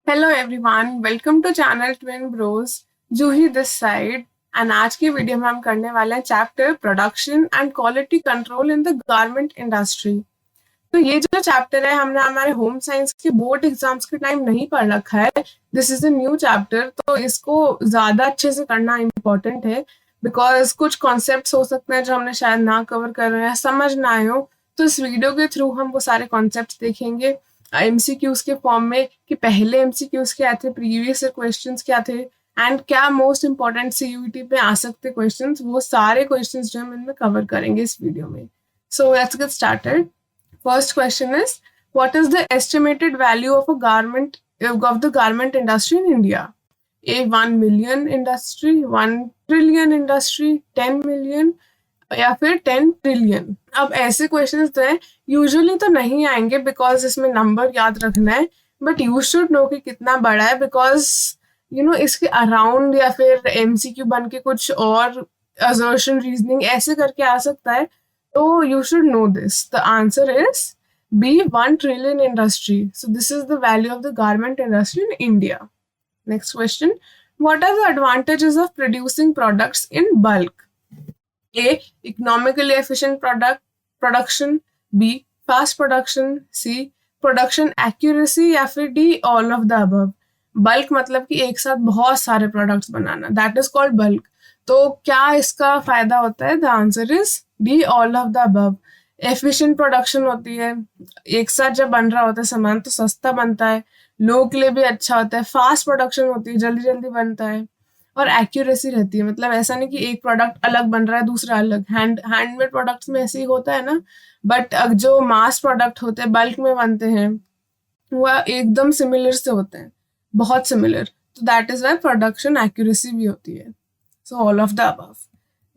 Hello everyone, welcome to channel twin bros. Juhi this side. And आज की video में हम करने वाले हैं chapter production and quality control in the garment industry. तो ये जो चैप्टर है हमने हमारे होम साइंस के बोर्ड एग्जाम्स के टाइम नहीं पढ़ रखा है। This is a new chapter, तो इसको ज्यादा अच्छे से करना इम्पोर्टेंट है बिकॉज कुछ कॉन्सेप्ट्स हो सकते हैं जो हमने शायद ना कवर कर रहे हैं, समझ ना आए हो। तो इस वीडियो के थ्रू हम वो सारे कॉन्सेप्ट्स देखेंगे एमसीक्यूज के फॉर्म में कि पहले एमसीक्यूज क्या थे, प्रीवियस क्वेश्चंस क्या थे एंड क्या मोस्ट इंपॉर्टेंट सीयूईटी पे आ सकते क्वेश्चंस, वो सारे क्वेश्चंस जो हम इनमें कवर करेंगे इस वीडियो में। So let's get started. First question is, what is the estimated value of a garment of the garment industry in India? A 1 million industry, 1 trillion industry, 10 million या फिर 10 ट्रिलियन। अब ऐसे क्वेश्चंस तो हैं, usually तो नहीं आएंगे बिकॉज इसमें नंबर याद रखना है, बट यू शुड नो कि कितना बड़ा है बिकॉज इसके अराउंड या फिर एमसीक्यू बन के कुछ और असर्शन रीजनिंग ऐसे करके आ सकता है। तो you should know this. The answer is B, 1 trillion industry. So this is the value of the garment industry in India. Next question. What are the advantages of producing products in bulk? A, economically efficient production. B, fast production. C, production accuracy. या फिर D, all of the above. Bulk मतलब कि एक साथ बहुत सारे products banana, that is called bulk. तो क्या इसका फायदा होता है? The answer is D, all of the above. Efficient production होती है, एक साथ जब बन रहा होता है सामान तो सस्ता बनता है, लोगों के लिए भी अच्छा होता है। फास्ट प्रोडक्शन होती है, जल्दी जल्दी बनता है। और एक्यूरेसी रहती है, मतलब ऐसा नहीं कि एक प्रोडक्ट अलग बन रहा है दूसरा अलग। हैंडमेड प्रोडक्ट्स में ऐसे ही होता है ना, बट जो मास प्रोडक्ट होते हैं बल्क में बनते हैं वो एकदम सिमिलर से होते हैं, बहुत सिमिलर। तो that is why production accuracy भी होती है। So all of the above.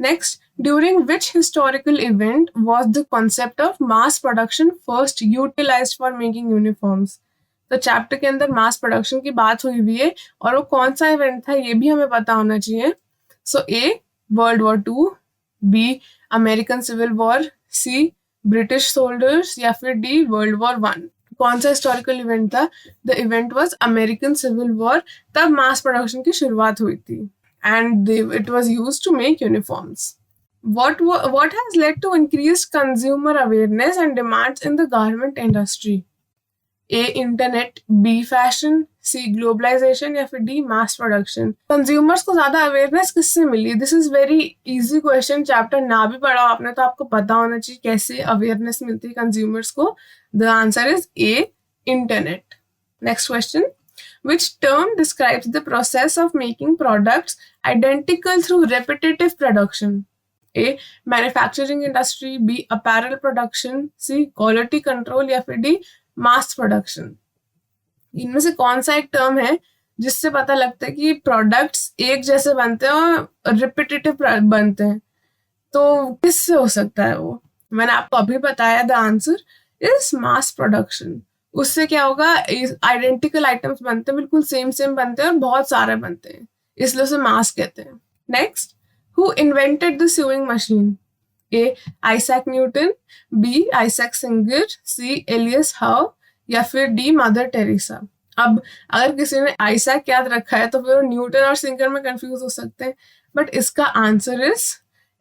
Next, during which historical event was the concept of mass production first utilised for making uniforms? तो चैप्टर के अंदर मास प्रोडक्शन की बात हुई हुई है और वो कौन सा इवेंट था ये भी हमें पता होना चाहिए। So A, world war two. B, American civil war. C, British soldiers. या फिर डी, वर्ल्ड वॉर वन। कौन सा हिस्टोरिकल इवेंट था? The event was American civil war. तब मास प्रोडक्शन की शुरुआत हुई थी and it was used to make uniforms. What has led to increased consumer awareness and demands in the garment industry? A, internet. B, fashion. C, globalisation. या फिर D, mass production. Consumers को ज्यादा awareness किससे मिली? This is very easy question, chapter ना भी पढ़ा हो आपने तो आपको पता होना चाहिए कैसे अवेयरनेस मिलती है कंज्यूमर्स को। The answer is A, internet. Next question, which term describes the process of making products identical through repetitive production? A, manufacturing industry। B, apparel production। C, quality control। या फिर D, मास प्रोडक्शन। इनमें से कौन सा एक term है जिससे पता लगता है कि प्रोडक्ट्स एक जैसे बनते हैं और रिपीटेटिव बनते हैं? तो किससे हो सकता है वो? मैंने आपको अभी बताया, the answer is mass production. उससे क्या होगा, आइडेंटिकल आइटम्स बनते हैं, बिल्कुल सेम सेम बनते हैं और बहुत सारे बनते हैं, इसलिए उसे मास कहते हैं। Next, who invented the sewing machine? A, Isaac Newton. B, Isaac Singer. C, Elias Howe. या फिर डी, मदर टेरेसा। अब अगर किसी ने आइजैक याद रखा है तो फिर वो न्यूटन और सिंगर में कंफ्यूज हो सकते हैं, बट इसका आंसर इज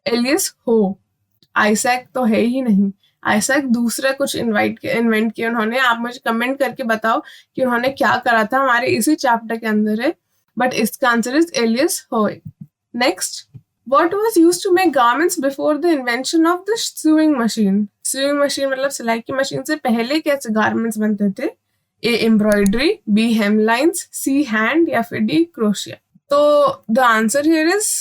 एलियस हो। आइजैक तो है ही नहीं, आइजैक दूसरा कुछ इन्वेंट किया उन्होंने। आप मुझे कमेंट करके बताओ कि उन्होंने क्या करा था, हमारे इसी चैप्टर के अंदर है, बट इसका आंसर इज एलियस हो। Next, what was used to make garments before the invention of the sewing machine? Sewing machine मतलब सिलाई की मशीन से पहले कैसे गारमेंट्स बनते थे? A, embroidery. B, hemlines. C, hand. या फिर डी, क्रोशिया। तो the answer here is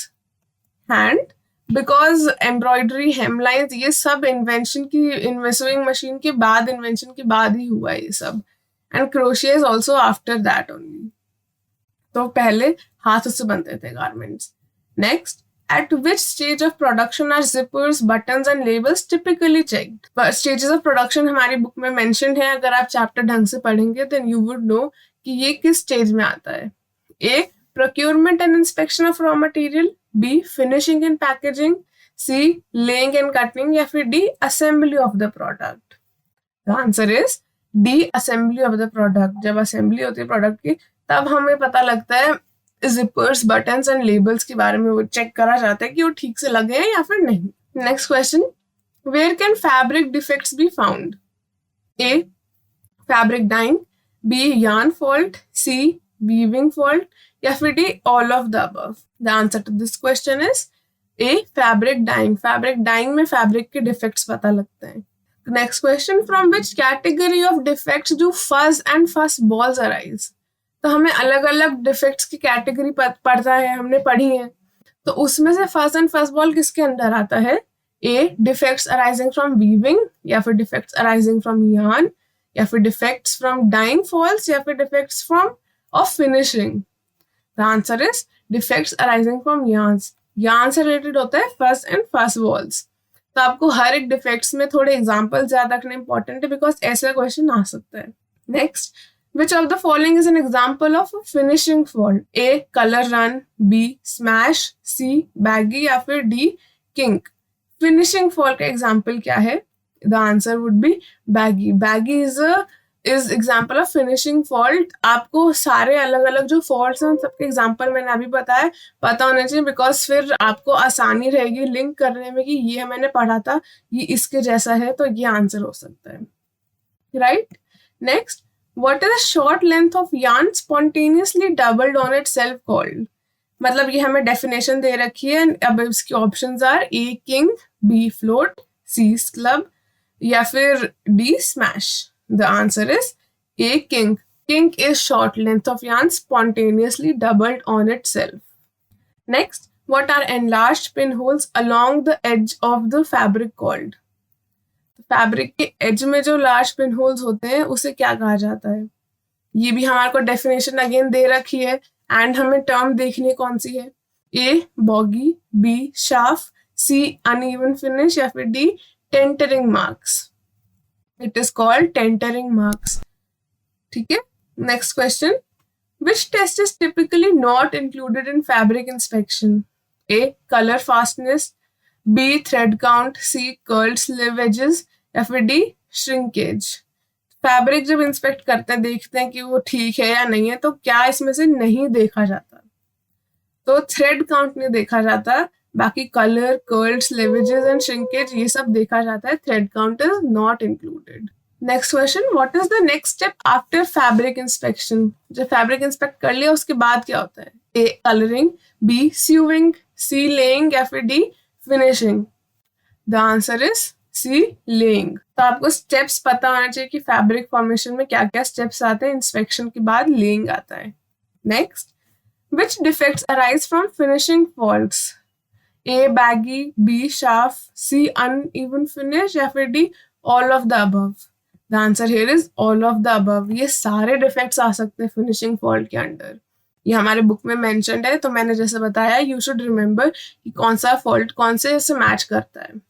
hand, because embroidery, hemlines ये सब इन्वेंशन की स्यूइंग मशीन के बाद, इन्वेंशन के बाद ही हुआ ये सब। And crochet is also after that only. तो पहले हाथ से बनते थे garments. Next, at which stage of production are zippers, buttons and labels typically checked? Stages of production हमारी बुक में mentioned है, अगर आप चैप्टर ढंग से पढ़ेंगे then you would know कि ये किस स्टेज में आता है। A, procurement and inspection of raw material। B, finishing and packaging। C, laying and cutting। या फिर D, assembly of the product। The answer is D, assembly of the product। जब assembly होती है प्रोडक्ट की तब हमें पता लगता है जिपर्स, बटन्स एंड लेबल्स के बारे में वो चेक करा जाता है कि वो ठीक से लगे हैं या फिर नहीं. Next question, where can fabric defects be found? A, fabric dyeing, B, yarn fault, C, weaving fault, या फिर D, all of the above. The answer to this question is A, fabric dyeing. Fabric dyeing में fabric के defects पता लगते हैं. Next question, from which category of defects do fuzz and fuss balls arise? तो हमें अलग अलग defects की category पढ़ता है, हमने पढ़ी है. तो उसमें से fuzz and fuss ball किसके अंदर आता है? A, defects arising from weaving, या फिर defects arising from yarn, या फिर defects from dyeing faults, या फिर defects from of finishing. The answer is defects arising from yarns. yarn से related होता है fuss and fuss balls. तो आपको हर एक defects में थोड़े examples याद रखने important है because ऐसा question आ सकता है. Next, which of the following is an example of a finishing fault? A, color run, B, smash, C, baggy, या फिर D, kink. Finishing fault का example क्या है? The answer would be baggy. Baggy is example of finishing fault. आपको सारे अलग अलग जो faults हैं सबके example मैंने अभी बताया पता होना चाहिए because फिर आपको आसानी रहेगी लिंक करने में कि ये मैंने पढ़ा था ये इसके जैसा है तो ये आंसर हो सकता है. Right? Next, what is the short length of yarn spontaneously doubled on itself called? मतलब ये हमें definition दे रखी है. अब इसकी options are A, king, B, float, C, club, या फिर D, smash. The answer is A, kink. Kink is short length of yarn spontaneously doubled on itself. Next, what are enlarged pinholes along the edge of the fabric called? Fabric के as में जो large पिनहोल्स होते हैं उसे क्या कहा जाता है? ये भी हमारे को डेफिनेशन अगेन दे रखी है एंड हमें टर्म देखनी है कौन सी है. A, boggy, B, scarf, C, uneven finish, या फिर D, tentering marks. It is called tentering marks. ठीक है. Next question. Which test is typically not included in fabric inspection? A, color fastness, B, thread count, C, curled sleeve edges, या फिर D, shrinkage. Fabric जब inspect करते हैं देखते हैं कि वो ठीक है या नहीं है तो क्या इसमें से नहीं देखा जाता? तो थ्रेड काउंट नहीं देखा जाता, बाकी colour, curled, selvages and shrinkage ये सब देखा जाता है. Thread count is not included. Next question, what is the next step after fabric inspection? जब फैब्रिक इंस्पेक्ट कर लिया उसके बाद क्या होता है? A, colouring, B, sewing, C, laying, या फिर D, finishing. The answer is C, laying. तो आपको स्टेप्स पता होना चाहिए कि फैब्रिक फॉर्मेशन में क्या क्या स्टेप्स आते हैं. इंस्पेक्शन के बाद लेइंग आता है. Next, which defects arise from finishing faults? A, baggy, B, sharp, C, uneven finish, या फिर D, all of the above. The answer here is all of the above. ये सारे defects आ सकते हैं finishing fault के अंदर. ये हमारे बुक में mentioned है तो मैंने जैसे बताया you should remember कि कौन सा fault कौन से से मैच करता है.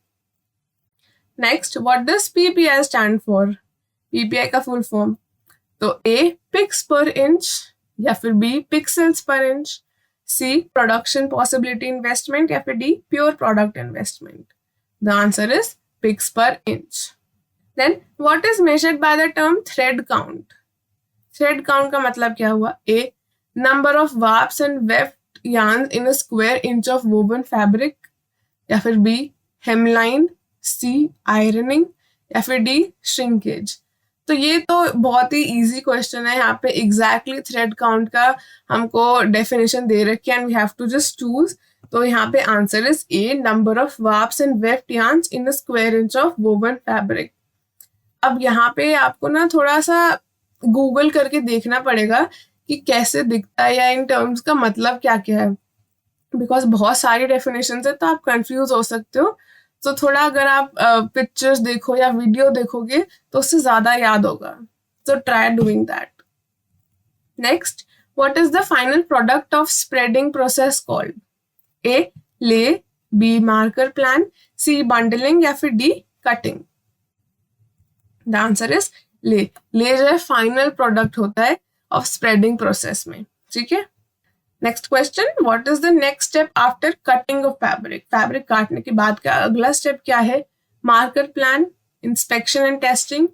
Next, what does PPI stand for? PPI का full form. तो A, pix per inch, या फिर B, pixels per inch, C, production possibility investment, या फिर D, pure product investment. The answer is pix per inch. Then what is measured by the term thread count? Thread count का मतलब क्या हुआ? A, number of warps and weft yarns in a square inch of woven fabric, या फिर B, hemline, C, ironing, या फिर D, shrinkage. तो ये तो बहुत ही इजी क्वेश्चन है. यहाँ पे एग्जैक्टली थ्रेड काउंट का हमको डेफिनेशन दे रखी है and we have to just choose. तो यहाँ पे answer is A, number of warps and weft yarns in a square inch of woven fabric. अब यहाँ पे आपको ना थोड़ा सा गूगल करके देखना पड़ेगा कि कैसे दिखता है या इन टर्म्स का मतलब क्या क्या है बिकॉज बहुत सारी डेफिनेशन है तो आप कंफ्यूज हो सकते हो. तो थोड़ा अगर आप पिक्चर्स देखो या वीडियो देखोगे तो उससे ज्यादा याद होगा. तो try doing that. Next, what is the final product of spreading process called? A, lay, B, marker plan, C, bundling, या फिर D, cutting. The answer is lay. Lay जो है फाइनल प्रोडक्ट होता है ऑफ स्प्रेडिंग प्रोसेस में. ठीक है. Next question, what is the next step after cutting of fabric? Fabric काटने के बाद का अगला स्टेप क्या है? Marker plan, inspection and testing,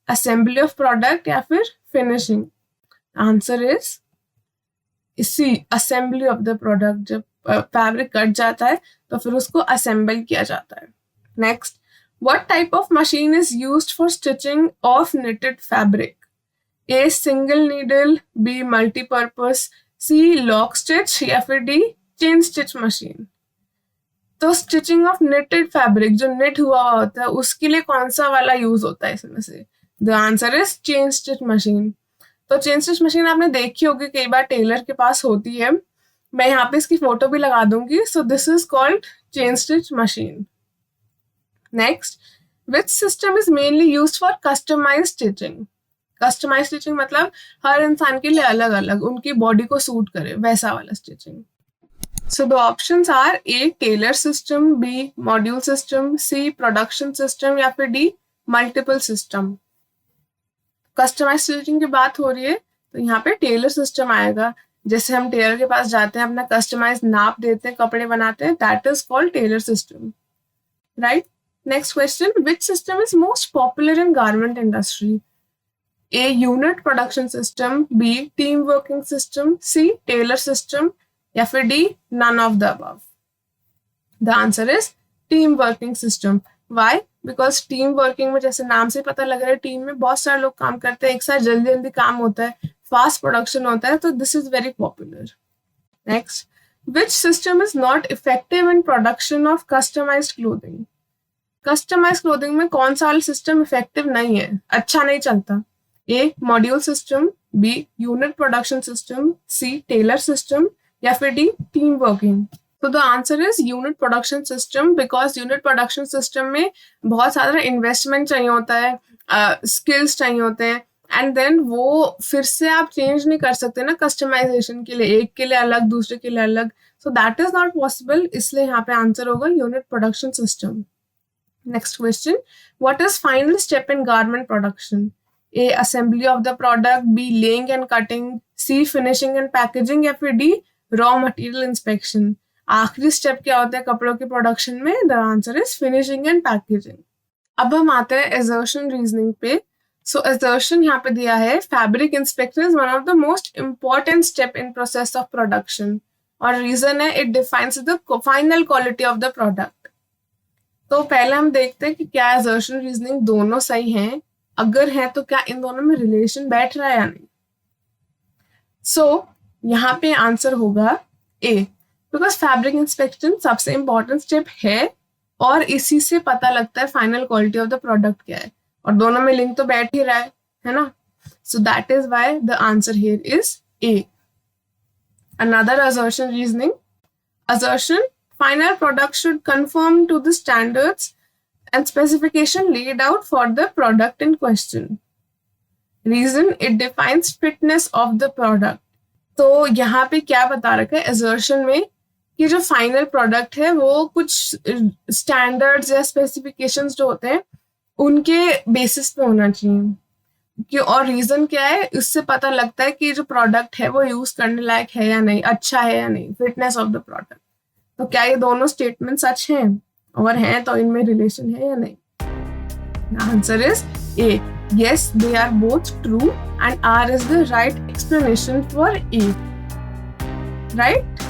assembly of product, या फिर फिनिशिंग. आंसर इज इसी असेंबली ऑफ द प्रोडक्ट, जब फैब्रिक कट जाता है तो फिर उसको असेंबल किया जाता है. Next, what type of machine is used for stitching of knitted fabric? A single needle, B multipurpose, C lock stitch या फिर डी चेन स्टिच मशीन. तो स्टिचिंग ऑफ knitted फैब्रिक, जो knit हुआ होता है, उसके लिए कौन सा वाला यूज होता है इसमें से? The answer is chain stitch machine. तो चेन स्टिच मशीन आपने देखी होगी, कई बार टेलर के पास होती है. मैं यहाँ पे इसकी फोटो भी लगा दूंगी. So this is called chain stitch machine. Next, which system is mainly used for customise stitching? Customise stitching मतलब हर इंसान के लिए अलग अलग, उनकी बॉडी को सूट करे वैसा वाला stitching. So the options are A tailor system, B module system, C production system या फिर D multiple system. Customise stitching की बात हो रही है तो यहाँ पे टेलर सिस्टम आएगा. जैसे हम टेलर के पास जाते हैं, अपना कस्टमाइज नाप देते हैं, कपड़े बनाते हैं, that is called tailor system, right. Next question, which system is most popular in garment industry? A unit production system, B team working system, C tailor system या फिर D none of the above. The answer is team working system. Why? Because team working में, जैसे नाम से पता लग रहा है, टीम में बहुत सारे लोग काम करते हैं, एक साथ जल्दी जल्दी काम होता है, फास्ट प्रोडक्शन होता है, तो this is very popular. Next, which system is not effective in production of customised clothing? Customised clothing में कौन सा सिस्टम इफेक्टिव नहीं है, अच्छा नहीं चलता? A module system, B unit production system, C Taylor system या फिर डी टीम वर्किंग. तो the answer is unit production system, because unit production system में बहुत सारा इन्वेस्टमेंट चाहिए होता है, स्किल्स चाहिए होते हैं, एंड देन वो फिर से आप चेंज नहीं कर सकते ना कस्टमाइजेशन के लिए, एक के लिए अलग दूसरे के लिए अलग. So that is not possible, इसलिए यहाँ पे आंसर होगा unit production system. Next question, what is final step in garment production? A assembly of the product, b laying and cutting, c finishing and packaging या फिर d raw material inspection. आखिरी step क्या होता है कपड़ों के production में? The answer is finishing and packaging. अब हम आते हैं assertion रीजनिंग पे. सो assertion यहाँ पे दिया है, fabric inspection is one of the most important step in process of production, और रीजन है it defines the final quality of the product. तो पहले हम देखते हैं कि क्या assertion रीजनिंग दोनों सही हैं, अगर है तो क्या इन दोनों में रिलेशन बैठ रहा है या नहीं. सो यहाँ पे आंसर होगा ए, बिकॉज फैब्रिक इंस्पेक्शन सबसे इंपॉर्टेंट स्टेप है और इसी से पता लगता है final quality of the product क्या है, और दोनों में लिंक तो बैठ ही रहा है ना. सो that is why the answer here is a. Another assertion reasoning, assertion final product should conform to the standards and specification laid out for the product in question. Reason, it defines fitness of the product. तो यहाँ पे क्या बता रखा है assertion में कि जो फाइनल प्रोडक्ट है वो कुछ स्टैंडर्ड्स या स्पेसिफिकेशंस जो होते हैं उनके बेसिस पे होना चाहिए. कि और रीजन क्या है, इससे पता लगता है कि जो प्रोडक्ट है वो यूज करने लायक है या नहीं, अच्छा है या नहीं, फिटनेस ऑफ द प्रोडक्ट. तो क्या ये दोनों स्टेटमेंट सच हैं, और हैं तो इनमें रिलेशन है या नहीं? Answer is A, yes they are both true and R is the right explanation for A, right?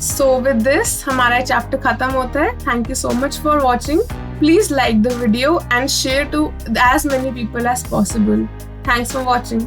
So with this हमारा चैप्टर खत्म होता है. Thank you so much for watching. Please like the video and share to as many people as possible. Thanks for watching.